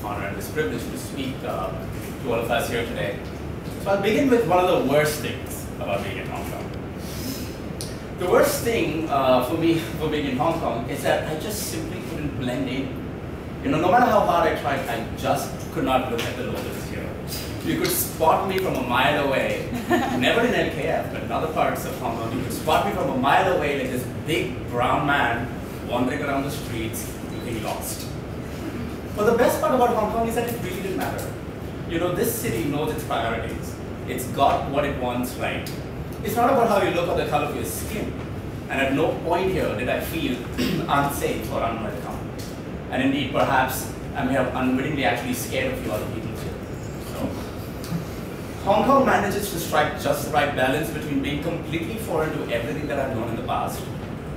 honor and this privilege to speak to all of us here today. So I'll begin with one of the worst things about being in Hong Kong. The worst thing for me for being in Hong Kong is that I just simply couldn't blend in. You know, no matter how hard I tried, I just could not look at the locals here. You could spot me from a mile away, never in LKF, but in other parts of Hong Kong. You could spot me from a mile away like this big brown man wandering around the streets looking lost. But the best part about Hong Kong is that it really didn't matter. You know, this city knows its priorities. It's got what it wants right. It's not about how you look or the color of your skin. And at no point here did I feel unsafe or unwelcome. And indeed, perhaps I may have unwittingly actually scared a few other people too. So, Hong Kong manages to strike just the right balance between being completely foreign to everything that I've known in the past,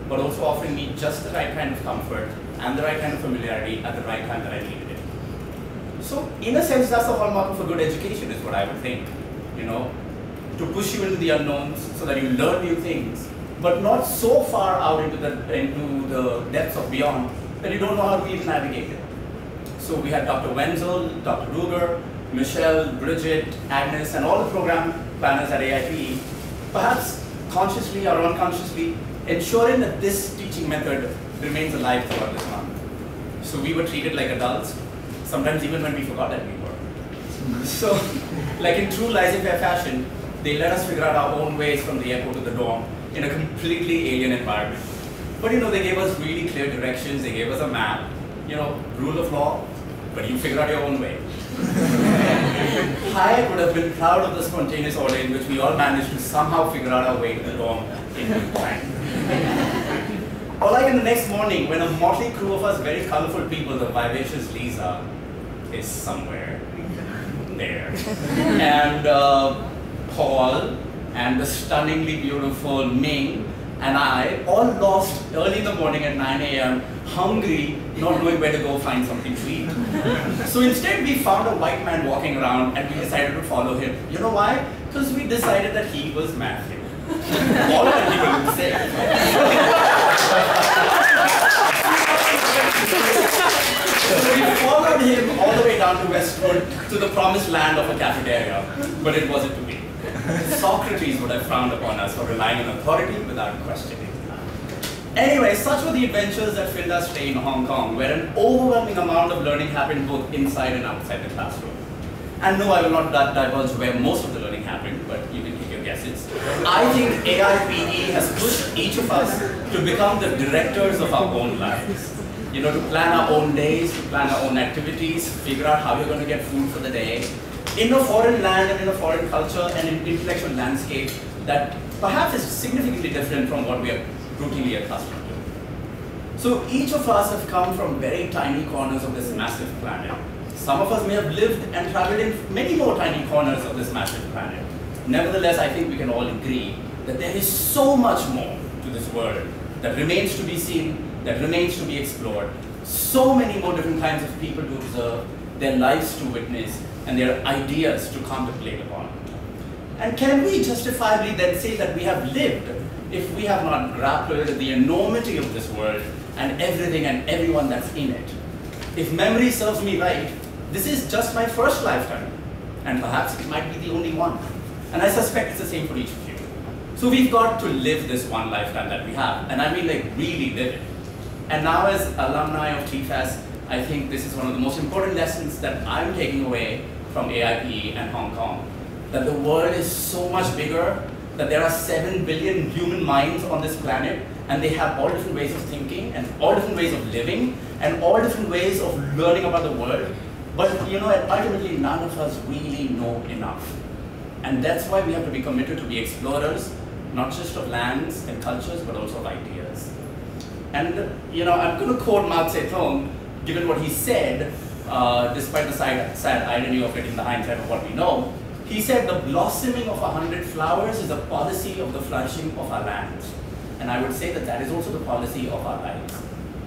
but also offering me just the right kind of comfort and the right kind of familiarity at the right time that I needed it. So, in a sense, that's the hallmark of a good education, is what I would think. You know, to push you into the unknowns so that you learn new things, but not so far out into the depths of beyond that you don't know how to even navigate it. So we had Dr. Wenzel, Dr. Ruger, Michelle, Bridget, Agnes, and all the program planners at AIPE, perhaps consciously or unconsciously, ensuring that this teaching method remains alive throughout this month. So we were treated like adults, sometimes even when we forgot that we were. So, like in true laissez-faire fashion, they let us figure out our own ways from the airport to the dorm in a completely alien environment. But you know, they gave us really clear directions, they gave us a map, you know, rule of law, but you figure out your own way. I would have been proud of the spontaneous order in which we all managed to somehow figure out our way to the dorm in good time. Or like in the next morning, when a motley crew of us very colorful people, the vivacious Lisa is somewhere there, and Paul and the stunningly beautiful Ming and I all lost early in the morning at 9 a.m. hungry, not knowing where to go find something to eat. So instead we found a white man walking around and we decided to follow him. You know why? Because we decided that he was Matthew. All the people would say. So we followed him all the way down to Westwood to the promised land of a cafeteria, but it wasn't to be. Socrates would have frowned upon us for relying on authority without questioning. Anyway, such were the adventures that filled our stay in Hong Kong, where an overwhelming amount of learning happened both inside and outside the classroom. And no, I will not divulge where most of the learning happened, but you can take your guesses. I think AIPE has pushed each of us to become the directors of our own lives. You know, to plan our own days, to plan our own activities, figure out how you're going to get food for the day, in a foreign land and in a foreign culture and an intellectual landscape that perhaps is significantly different from what we are routinely accustomed to. So each of us have come from very tiny corners of this massive planet. Some of us may have lived and traveled in many more tiny corners of this massive planet. Nevertheless, I think we can all agree that there is so much more to this world that remains to be seen, that remains to be explored. So many more different kinds of people to observe, their lives to witness, and their ideas to contemplate upon. And can we justifiably then say that we have lived if we have not grappled with the enormity of this world and everything and everyone that's in it? If memory serves me right, this is just my first lifetime, and perhaps it might be the only one. And I suspect it's the same for each of you. So we've got to live this one lifetime that we have, and I mean like really live it. And now as alumni of TFAS, I think this is one of the most important lessons that I'm taking away from AIPE and Hong Kong. That the world is so much bigger, that there are 7 billion human minds on this planet, and they have all different ways of thinking, and all different ways of living, and all different ways of learning about the world. But you know, ultimately none of us really know enough. And that's why we have to be committed to be explorers, not just of lands and cultures, but also of ideas. And you know, I'm going to quote Mao Zedong, given what he said, despite the sad irony of it in the hindsight of what we know. He said, the blossoming of 100 flowers is the policy of the flourishing of our lands. And I would say that that is also the policy of our lives.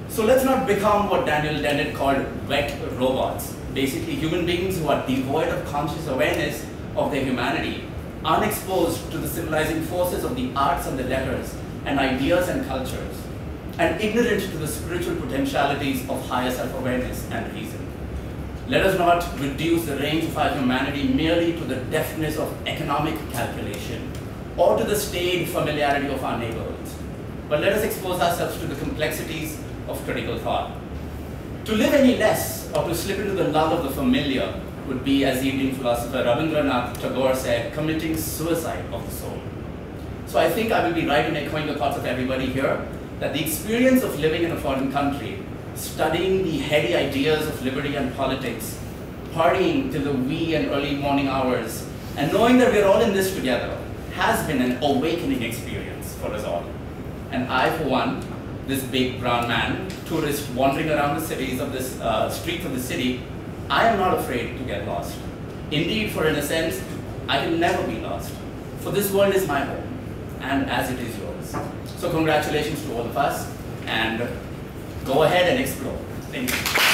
So let's not become what Daniel Dennett called wet robots. Basically human beings who are devoid of conscious awareness of their humanity, unexposed to the civilizing forces of the arts and the letters, and ideas and cultures, and ignorant to the spiritual potentialities of higher self-awareness and reason. Let us not reduce the range of our humanity merely to the deftness of economic calculation or to the staid familiarity of our neighborhoods, but let us expose ourselves to the complexities of critical thought. To live any less or to slip into the lull of the familiar would be, as the Indian philosopher Rabindranath Tagore said, committing suicide of the soul. So I think I will be right in echoing the thoughts of everybody here, that the experience of living in a foreign country, studying the heady ideas of liberty and politics, partying till the wee and early morning hours, and knowing that we're all in this together, has been an awakening experience for us all. And I, for one, this big brown man, tourist wandering around the cities of this streets of the city, I am not afraid to get lost. Indeed, for in a sense, I can never be lost. For this world is my home, and as it is yours. So congratulations to all of us, and go ahead and explore. Thank you.